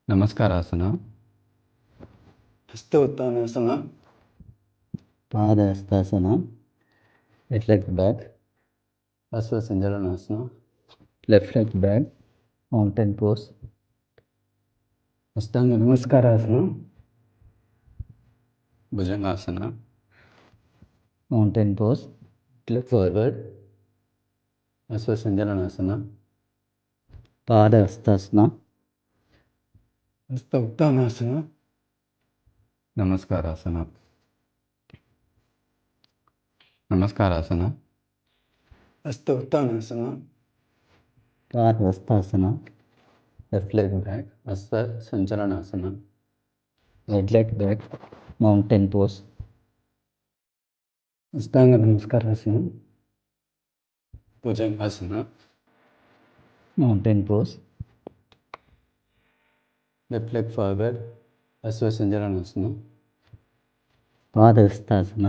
ನಮಸ್ಕಾರಾಸನ, ಹಸ್ತ ಉತ್ಥಾನಾಸನ, ಪಾದಹಸ್ತಾಸನ, ಲೆಗ್ ಬ್ಯಾಕ್, ಅಶ್ವಸಂಜಲನಾಸನ, left leg back, mountain pose, ಅಷ್ಟಾಂಗ ನಮಸ್ಕಾರಾಸನ, ಭುಜಂಗಾಸನ, ಮೌಂಟೇನ್ ಪೋಸ್, ಲೆಗ್ ಫಾರ್ವರ್ಡ್, ಅಶ್ವಸಂಜಲನಾಸನ, ಪಾದಹಸ್ತಾಸನ, ಹಸ್ತ ಉತ್ಥಾನಾಸನ, ನಮಸ್ಕಾರಾಸನ. ನಮಸ್ಕಾರಾಸನ, ಹಸ್ತ ಉತ್ಥಾನಾಸನ, ಪಾದಹಸ್ತಾಸನ, ಲೆಫ್ಟ್ ಲೆಗ್ ಬ್ಯಾಕ್, ಅಶ್ವಸಂಜಲನಾಸನ, right leg back, mountain pose, ಅಷ್ಟಾಂಗ ನಮಸ್ಕಾರಾಸನ, ಭುಜಂಗಾಸನ, mountain pose, left leg forward, ಅಶ್ವಸಂಜಲನಾಸನ, ಪಾದಹಸ್ತಾಸನ,